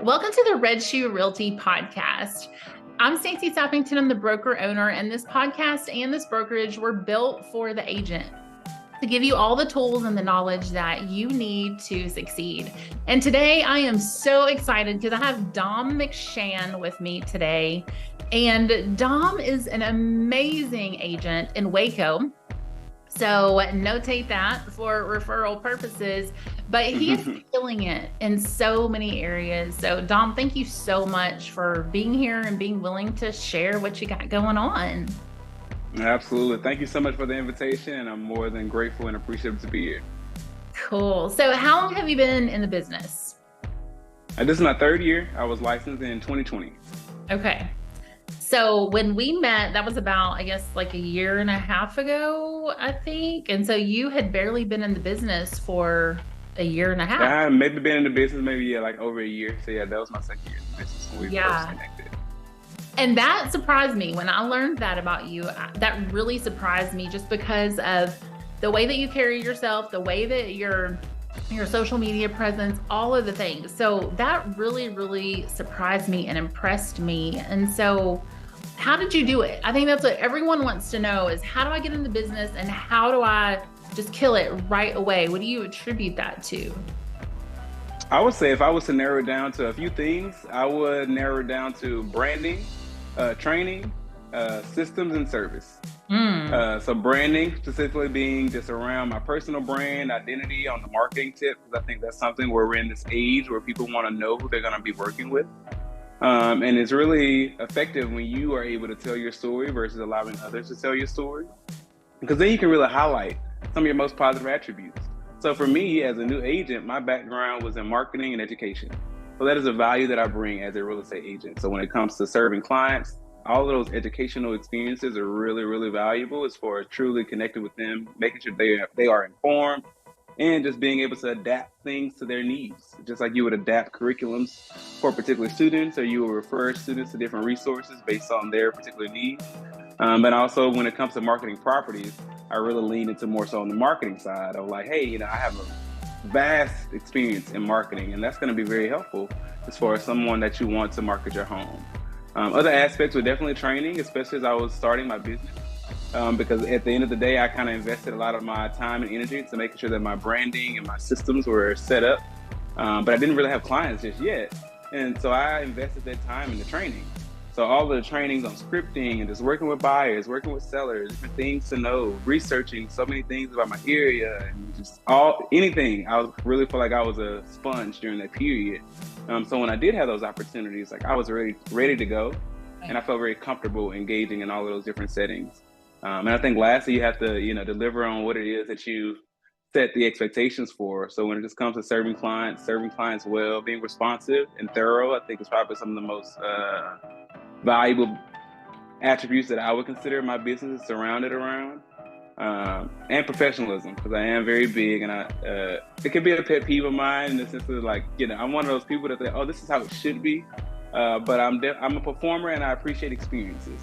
Welcome to the Red Shoe Realty Podcast. I'm Stacey Sappington. I'm the broker owner, and this podcast and this brokerage were built for the agent to give you all the tools and the knowledge that you need to succeed. And today I am so excited because I have Dom McShan with me today. And Dom is an amazing agent in Waco. So notate that for referral purposes, but he's killing it in so many areas. So Dom, thank you so much for being here and being willing to share what you got going on. Absolutely. Thank you so much for the invitation, and I'm more than grateful and appreciative to be here. Cool. So how long have you been in the business? This is my third year. I was licensed in 2020. Okay. So when we met, that was about, I guess, like a year and a half ago, I think. And so you had barely been in the business for a year and a half. I maybe been in the business, like over a year. So yeah, that was my second year in the business when we first connected. And that surprised me when I learned that about you. That really surprised me just because of the way that you carry yourself, the way that your social media presence, all of the things. So that really, really surprised me and impressed me. And so how did you do it? I think that's what everyone wants to know is how do I get in the business and how do I just kill it right away? What do you attribute that to? I would say if I was to narrow it down to a few things, I would narrow it down to branding, training, systems, and service. So branding specifically being just around my personal brand identity on the marketing tip, because I think that's something where we're in this age where people want to know who they're going to be working with. And it's really effective when you are able to tell your story versus allowing others to tell your story, because then you can really highlight some of your most positive attributes. So for me, as a new agent, my background was in marketing and education. So that is a value that I bring as a real estate agent. So when it comes to serving clients, all of those educational experiences are really, really valuable as far as truly connecting with them, making sure they are informed, and just being able to adapt things to their needs. Just like you would adapt curriculums for particular students, or you will refer students to different resources based on their particular needs. But also when it comes to marketing properties, I really lean into more so on the marketing side of like, hey, I have a vast experience in marketing, and that's going to be very helpful as far as someone that you want to market your home. Other aspects were definitely training, especially as I was starting my business. Because at the end of the day, I kind of invested a lot of my time and energy to making sure that my branding and my systems were set up. But I didn't really have clients just yet. And so I invested that time in the training. So all of the trainings on scripting and just working with buyers, working with sellers, different things to know, researching so many things about my area and just anything. I really feel like I was a sponge during that period. So when I did have those opportunities, like I was ready to go, and I felt very comfortable engaging in all of those different settings. And I think lastly, you have to, deliver on what it is that you set the expectations for. So when it just comes to serving clients well, being responsive and thorough, I think is probably some of the most valuable attributes that I would consider my business is surrounded around. And professionalism, because I am very big, and it can be a pet peeve of mine in the sense of like, I'm one of those people that think, oh, this is how it should be. But I'm a performer, and I appreciate experiences.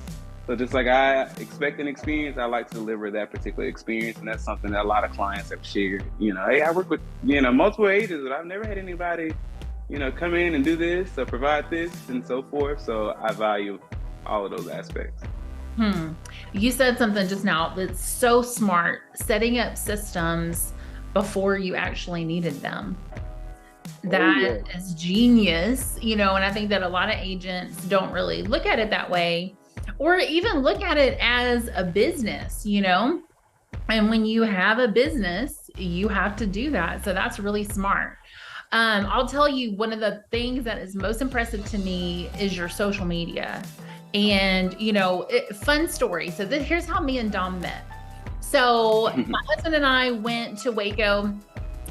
So just like I expect an experience, I like to deliver that particular experience, and that's something that a lot of clients have shared. Hey, I work with multiple agents, but I've never had anybody, come in and do this or provide this and so forth. So I value all of those aspects. You said something just now that's so smart, setting up systems before you actually needed them. That is genius, and I think that a lot of agents don't really look at it that way, or even look at it as a business, and when you have a business, you have to do that. So that's really smart. I'll tell you, one of the things that is most impressive to me is your social media. And, fun story. So here's how me and Dom met. So my husband and I went to Waco.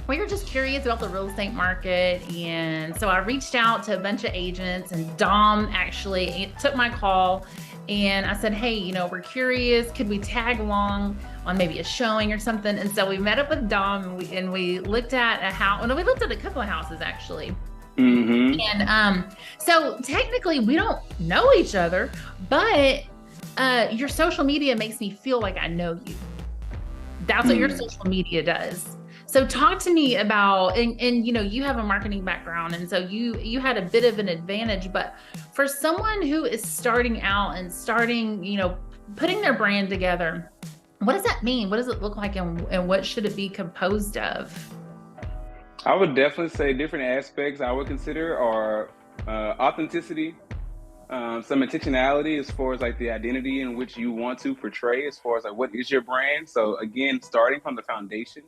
We were just curious about the real estate market. And so I reached out to a bunch of agents, and Dom actually took my call. And I said, hey, we're curious. Could we tag along on maybe a showing or something? And so we met up with Dom, and we looked at a house. We looked at a couple of houses, actually. And so technically we don't know each other, but your social media makes me feel like I know you. That's what your social media does. So talk to me about, and you have a marketing background, and so you had a bit of an advantage, but for someone who is starting out and putting their brand together, what does that mean? What does it look like, and what should it be composed of? I would definitely say different aspects I would consider are authenticity, some intentionality as far as like the identity in which you want to portray, as far as like what is your brand. So again, starting from the foundation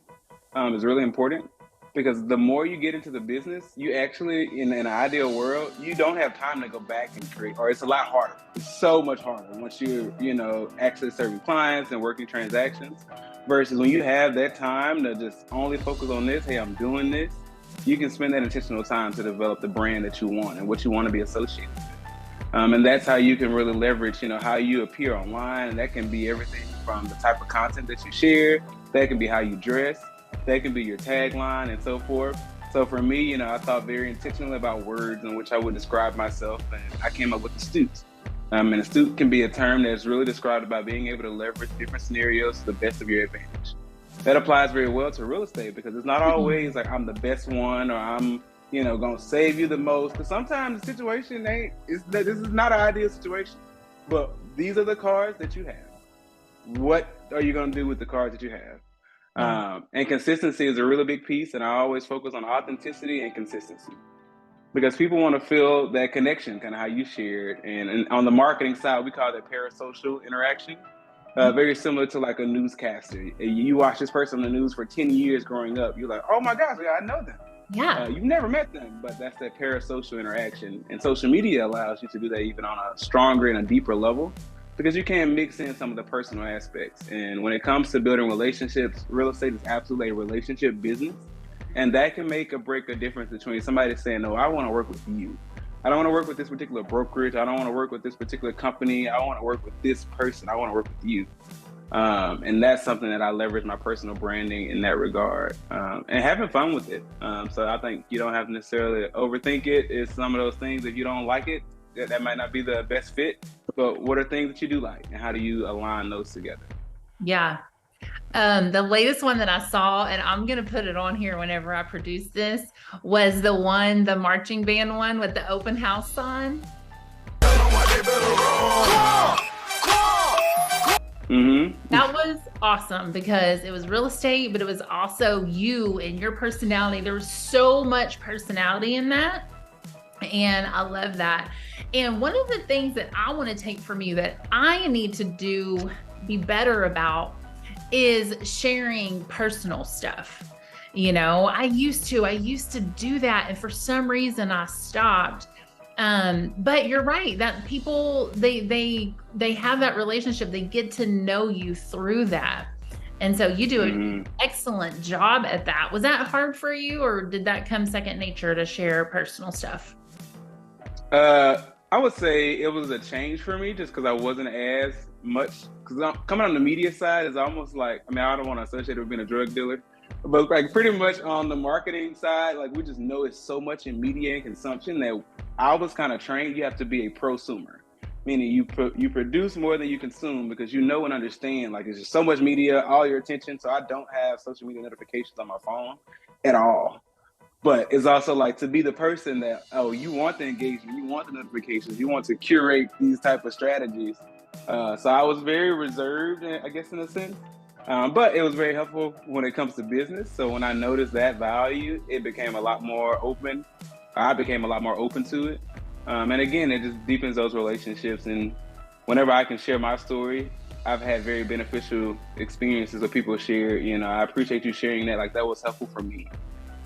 is really important, because the more you get into the business, you actually, in an ideal world, you don't have time to go back and create, or it's a lot harder. It's so much harder once you're, actually serving clients and working transactions, versus when you have that time to just only focus on this. Hey, I'm doing this. You can spend that intentional time to develop the brand that you want and what you want to be associated with. And that's how you can really leverage, how you appear online. And that can be everything from the type of content that you share. That can be how you dress. That can be your tagline and so forth. So for me, I thought very intentionally about words in which I would describe myself, and I came up with astute. And astute can be a term that's really described about being able to leverage different scenarios to the best of your advantage. That applies very well to real estate, because it's not always like I'm the best one, or I'm gonna save you the most. Because sometimes the situation this is not an ideal situation, but these are the cards that you have. What are you gonna do with the cards that you have? And consistency is a really big piece, and I always focus on authenticity and consistency, because people want to feel that connection, kind of how you shared. And on the marketing side, we call that parasocial interaction. Very similar to like a newscaster. You watch this person on the news for 10 years growing up. You're like, oh my gosh, I know them. Yeah. You've never met them, but that's that parasocial interaction. And social media allows you to do that even on a stronger and a deeper level, because you can mix in some of the personal aspects. And when it comes to building relationships, real estate is absolutely a relationship business. And that can make or break a difference between somebody saying, no, I want to work with you. I don't want to work with this particular brokerage. I don't want to work with this particular company. I want to work with this person. I want to work with you. And that's something that I leverage my personal branding in that regard, and having fun with it. So I think you don't have to necessarily overthink it. It's some of those things, if you don't like it, that might not be the best fit, but what are things that you do like, and how do you align those together? Yeah. The latest one that I saw, and I'm going to put it on here whenever I produce this, was the marching band one with the open house sign. Mm-hmm. That was awesome, because it was real estate, but it was also you and your personality. There was so much personality in that. And I love that. And one of the things that I want to take from you that I need to be better about is sharing personal stuff. I used to do that, and for some reason I stopped. But you're right, that people, they have that relationship. They get to know you through that. And so you do an excellent job at that. Was that hard for you, or did that come second nature to share personal stuff? I would say it was a change for me, just because I wasn't as much, because coming on the media side is almost like, I don't want to associate it with being a drug dealer, but like pretty much on the marketing side, like we just know it's so much in media and consumption that I was kind of trained you have to be a prosumer, meaning you produce more than you consume, because and understand like there's just so much media, all your attention. So I don't have social media notifications on my phone at all. But it's also like to be the person that, you want the engagement, you want the notifications, you want to curate these type of strategies. So I was very reserved, I guess, in a sense. But it was very helpful when it comes to business. So when I noticed that value, it became a lot more open. I became a lot more open to it. And again, it just deepens those relationships. And whenever I can share my story, I've had very beneficial experiences that people share. I appreciate you sharing that. Like, that was helpful for me.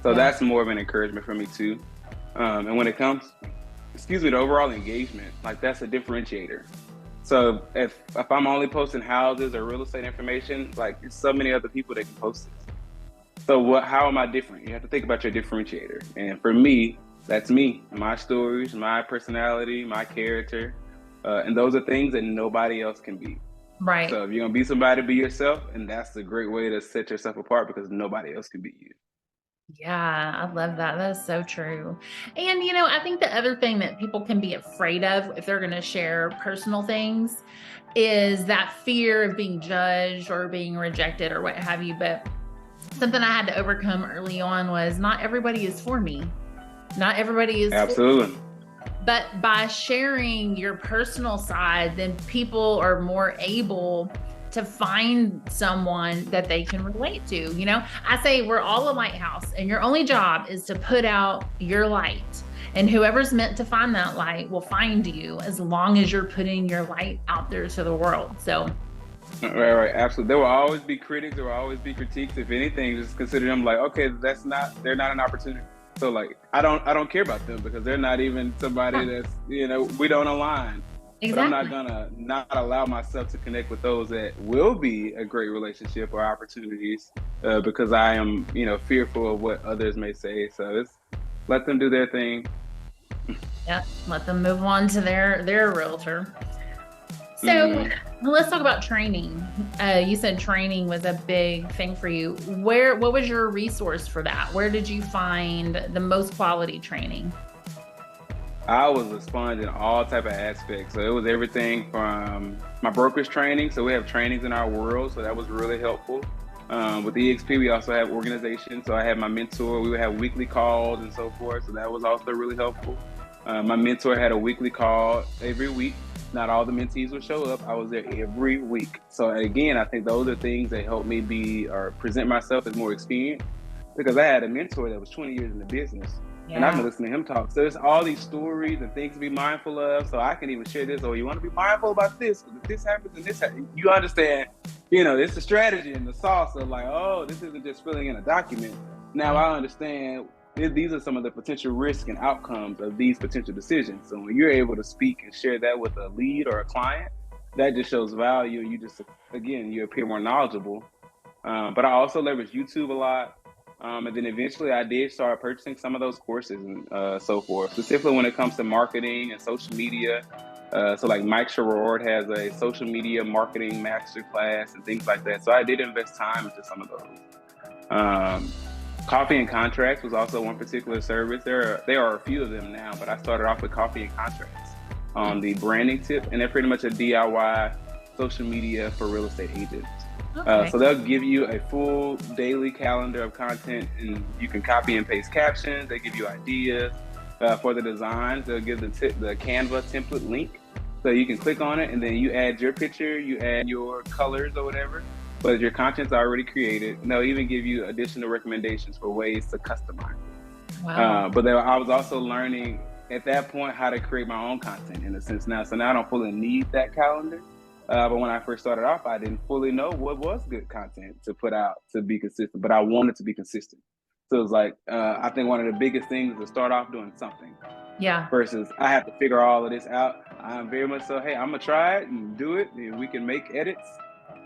So that's more of an encouragement for me too. And when it comes, the overall engagement, like that's a differentiator. So if I'm only posting houses or real estate information, like there's so many other people that can post it. So how am I different? You have to think about your differentiator. And for me, that's me, my stories, my personality, my character. And those are things that nobody else can be. Right. So if you're going to be somebody, be yourself. And that's a great way to set yourself apart, because nobody else can be you. Yeah, I love that. That is so true. And, I think the other thing that people can be afraid of if they're going to share personal things is that fear of being judged or being rejected or what have you. But something I had to overcome early on was not everybody is for me. Not everybody is absolutely. But by sharing your personal side, then people are more able to find someone that they can relate to. You know, I say we're all a lighthouse, and your only job is to put out your light. And whoever's meant to find that light will find you, as long as you're putting your light out there to the world. So right, absolutely. There will always be critics, there will always be critiques. If anything, just consider them like, okay, they're not an opportunity. So like, I don't care about them, because they're not even somebody that's, you know, we don't align. Exactly. But I'm not gonna not allow myself to connect with those that will be a great relationship or opportunities, because I am, you know, fearful of what others may say. So it's let them do their thing. Yeah, let them move on to their realtor. So let's talk about training. You said training was a big thing for you. What was your resource for that? Where did you find the most quality training? I was a sponge in all type of aspects. So it was everything from my brokerage training. So we have trainings in our world. So that was really helpful. With EXP, we also have organization. So I had my mentor. We would have weekly calls and so forth. So that was also really helpful. My mentor had a weekly call every week. Not all the mentees would show up. I was there every week. So again, I think those are things that helped me present myself as more experienced, because I had a mentor that was 20 years in the business. Yeah. And I've been listening to him talk. So there's all these stories and things to be mindful of. So I can even share this, or you want to be mindful about this, because if this happens and this happens, you understand, you know, it's the strategy and the sauce of like, oh, this isn't just filling in a document. Now I understand these are some of the potential risks and outcomes of these potential decisions. So when you're able to speak and share that with a lead or a client, that just shows value. You just, again, you appear more knowledgeable. But I also leverage YouTube a lot. And then eventually I did start purchasing some of those courses and so forth, specifically when it comes to marketing and social media. So like Mike Sherrod has a social media marketing masterclass and things like that. So I did invest time into some of those. Coffee and contracts was also one particular service. There are a few of them now, but I started off with coffee and contracts on the branding tip, and they're pretty much a DIY social media for real estate agents. Okay. So they'll give you a full daily calendar of content, and you can copy and paste captions. They give you ideas for the designs. They'll give the Canva template link, so you can click on it, and then you add your picture, you add your colors or whatever. But your content's already created, and they'll even give you additional recommendations for ways to customize it. Wow. But I was also learning at that point how to create my own content in a sense now. So now I don't fully need that calendar. But when I first started off, I didn't fully know what was good content to put out to be consistent, but I wanted to be consistent. So it was like, I think one of the biggest things is to start off doing something. Yeah. Versus I have to figure all of this out. I'm very much so, hey, I'm gonna try it and do it, and we can make edits.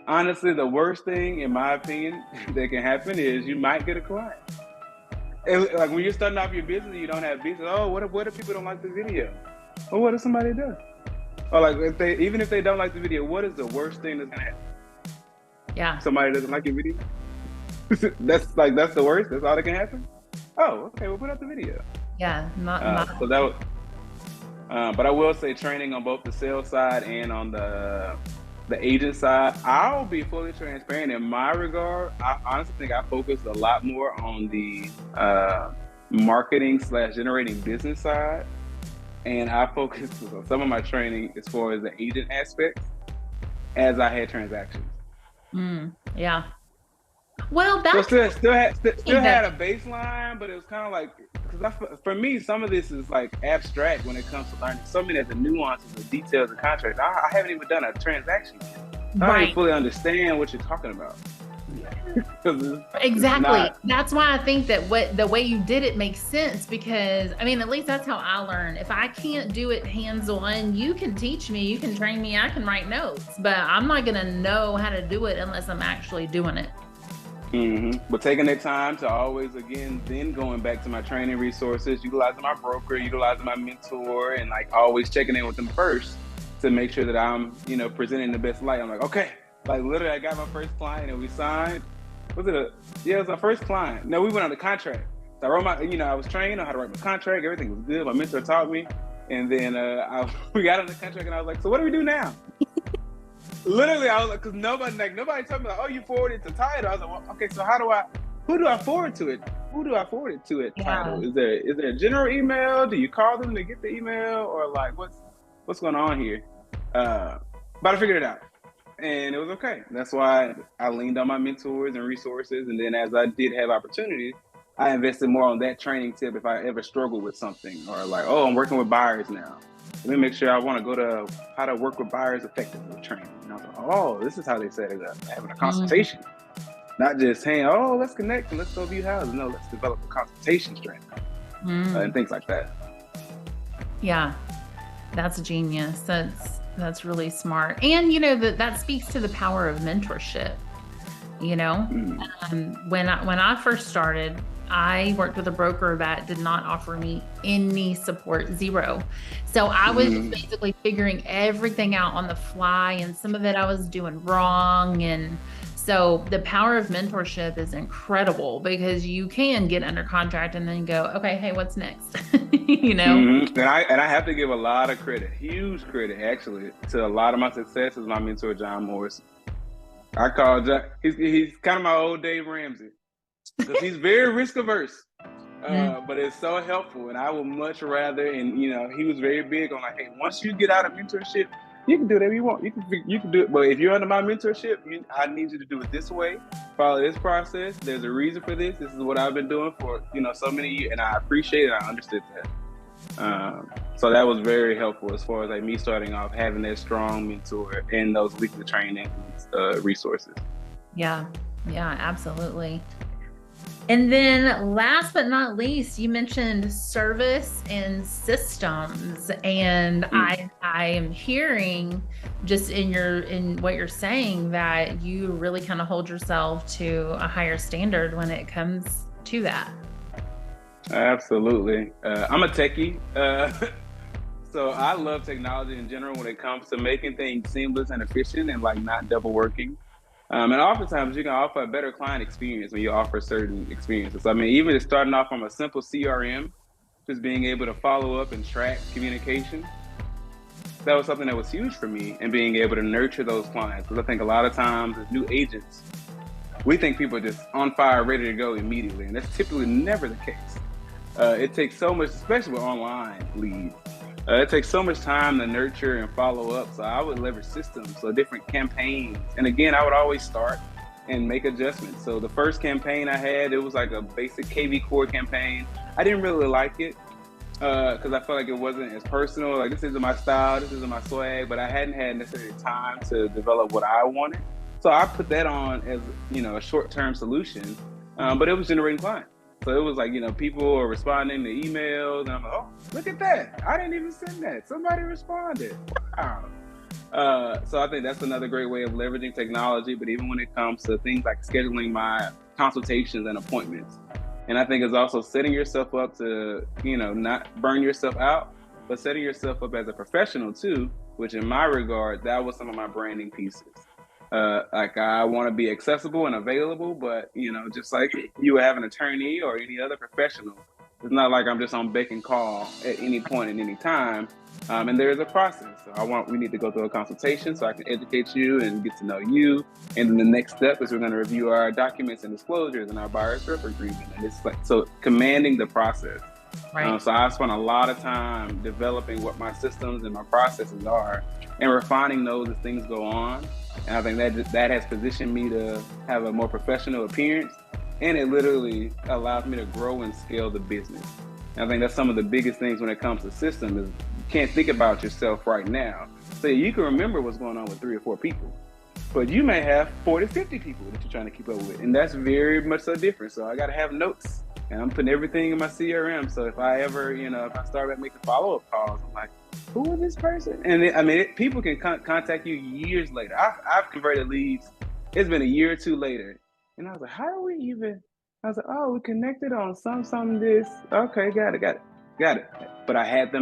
Honestly, the worst thing, in my opinion, that can happen is you might get a client. Like when you're starting off your business, you don't have business. Oh, what if people don't like the video? Well, what if somebody does? Or like even if they don't like the video, what is the worst thing that's gonna happen? Yeah. Somebody doesn't like your video? that's the worst? That's all that can happen? Oh, okay, we'll put out the video. Yeah, not so that was, but I will say training on both the sales side and on the agent side, I'll be fully transparent in my regard. I honestly think I focused a lot more on the marketing / generating business side. And I focused on some of my training as far as the agent aspect as I had transactions. Yeah. Well, that's still had a baseline, but it was kind of like, because for me, some of this is like abstract when it comes to learning so many of the nuances and details of contracts. I haven't even done a transaction yet. I don't even fully understand what you're talking about. Exactly. That's why I think that the way you did it makes sense, because I mean, at least that's how I learn. If I can't do it hands-on, you can teach me, you can train me, I can write notes, but I'm not going to know how to do it unless I'm actually doing it. But taking that time to always, again, then going back to my training resources, utilizing my broker, utilizing my mentor, and like always checking in with them first to make sure that I'm, presenting the best light. I'm like, okay, like literally I got my first client and we signed. It was our first client. No, we went on the contract. So I wrote I was trained on how to write my contract. Everything was good. My mentor taught me. And then we got on the contract and I was like, so what do we do now? Literally, I was like, because nobody told me, like, oh, you forwarded to title. I was like, well, okay, so how do I, who do I forward to it? Who do I forward it to it? Yeah. Title. Is there a general email? Do you call them to get the email, or like what's going on here? But I figured it out, and it was okay. That's why I leaned on my mentors and resources, and then as I did have opportunities, I invested more on that training tip if I ever struggled with something, or like, oh, I'm working with buyers now. Let me make sure I want to go to how to work with buyers effectively training. And I was like, oh, this is how they set it up. Having a consultation. Not just saying, oh, let's connect and let's go view houses. No, let's develop a consultation strategy and things like that. Yeah, that's genius. That's really smart. And, you know, that speaks to the power of mentorship. You know, when I first started, I worked with a broker that did not offer me any support, zero. So I was just basically figuring everything out on the fly, and some of it I was doing wrong. And so the power of mentorship is incredible, because you can get under contract and then go, okay, hey, what's next? You know? And I have to give a lot of credit, huge credit actually, to a lot of my success is my mentor, John Morris. I call John, he's kind of my old Dave Ramsey, because he's very risk averse, but it's so helpful. And I would much rather, and you know, he was very big on like, hey, once you get out of mentorship, you can do whatever you want. You can do it. But if you're under my mentorship, I need you to do it this way. Follow this process. There's a reason for this. This is what I've been doing for, you know, so many years, and I appreciate it. I understood that. So that was very helpful as far as like me starting off, having that strong mentor and those weekly training resources. Yeah, absolutely. And then last but not least, you mentioned service and systems. And I am hearing just in what you're saying that you really kind of hold yourself to a higher standard when it comes to that. Absolutely. I'm a techie. So I love technology in general when it comes to making things seamless and efficient and like not double working. And oftentimes you can offer a better client experience when you offer certain experiences. I mean, even just starting off from a simple CRM, just being able to follow up and track communication. That was something that was huge for me, and being able to nurture those clients. Because I think a lot of times as new agents, we think people are just on fire, ready to go immediately. And that's typically never the case. It takes so much, especially with online leads. It takes so much time to nurture and follow up. So I would leverage systems, so different campaigns. And again, I would always start and make adjustments. So the first campaign I had, it was like a basic KV core campaign. I didn't really like it because I felt like it wasn't as personal. Like, this isn't my style, this isn't my swag, but I hadn't had necessarily time to develop what I wanted. So I put that on as, you know, a short-term solution, but it was generating clients. So it was like, you know, people are responding to emails, and I'm like, oh, look at that. I didn't even send that. Somebody responded. Wow. So I think that's another great way of leveraging technology, but even when it comes to things like scheduling my consultations and appointments. And I think it's also setting yourself up to, you know, not burn yourself out, but setting yourself up as a professional too, which in my regard, that was some of my branding pieces. Like, I want to be accessible and available, but, you know, just like you have an attorney or any other professional, it's not like I'm just on beck and call at any point at any time. And there's a process. So we need to go through a consultation so I can educate you and get to know you. And then the next step is we're going to review our documents and disclosures and our buyer's rep agreement. And it's like, so commanding the process. Right. So I spent a lot of time developing what my systems and my processes are and refining those as things go on. And I think that has positioned me to have a more professional appearance, and it literally allows me to grow and scale the business. And I think that's some of the biggest things when it comes to systems is you can't think about yourself right now. So you can remember what's going on with 3 or 4 people, but you may have 40, 50 people that you're trying to keep up with. And that's very much so different. So I got to have notes, and I'm putting everything in my CRM. So if I ever, you know, if I start making follow-up calls, I'm like, who is this person? And people can contact you years later. I've converted leads. It's been a year or 2 later. And I was like, how do we even? I was like, oh, we connected on some this. Okay, got it. But I had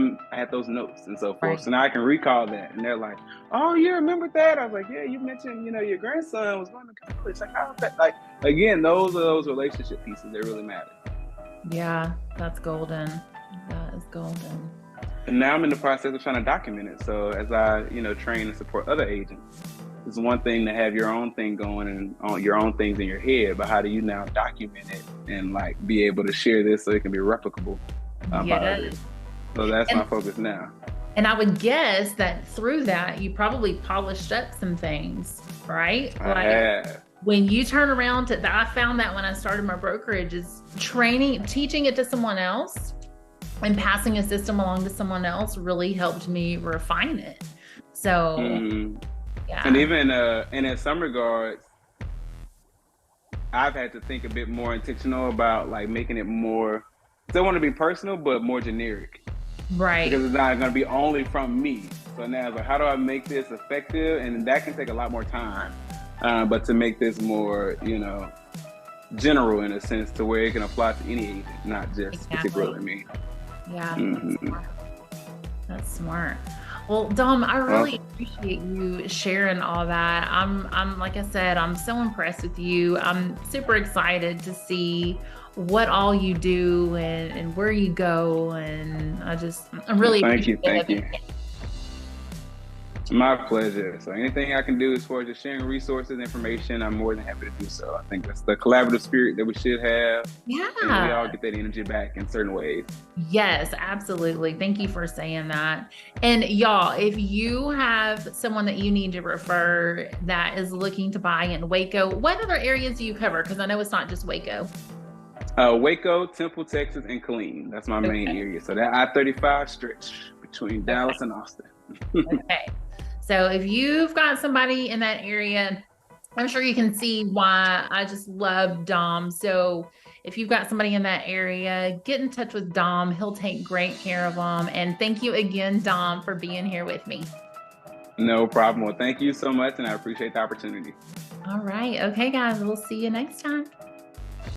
those notes and so forth. Right. So now I can recall that. And they're like, oh, you remember that? I was like, yeah, you mentioned, you know, your grandson was going to college. Like, how's that? Like, again, those are those relationship pieces that really matter. Yeah, that's golden. That is golden. And now I'm in the process of trying to document it. So as I, you know, train and support other agents, it's one thing to have your own thing going and on your own things in your head, but how do you now document it and like be able to share this so it can be replicable by others? So that's my focus now. And I would guess that through that, you probably polished up some things, right? I have. When you turn around I found that when I started my brokerage is teaching it to someone else and passing a system along to someone else really helped me refine it. So, yeah. And even, and in some regards, I've had to think a bit more intentional about like making it more, still want to be personal, but more generic. Right. Because it's not going to be only from me. So now it's like, how do I make this effective? And that can take a lot more time. But to make this more, general in a sense to where it can apply to any agent, not just particularly me. Yeah, that's smart. Well, Dom, I really appreciate you sharing all that. I'm like I said, I'm so impressed with you. I'm super excited to see what all you do and where you go. And I'm really thank you. My pleasure. So anything I can do as far as just sharing resources, information, I'm more than happy to do so. I think that's the collaborative spirit that we should have. Yeah. And we all get that energy back in certain ways. Yes, absolutely. Thank you for saying that. And y'all, if you have someone that you need to refer that is looking to buy in Waco, what other areas do you cover? Because I know it's not just Waco. Waco, Temple, Texas, and Killeen. That's my main area. So that I-35 stretch between Dallas and Austin. Okay. So if you've got somebody in that area, I'm sure you can see why I just love Dom. So if you've got somebody in that area, get in touch with Dom. He'll take great care of them. And thank you again, Dom, for being here with me. No problem. Well, thank you so much, and I appreciate the opportunity. All right. Okay, guys, we'll see you next time.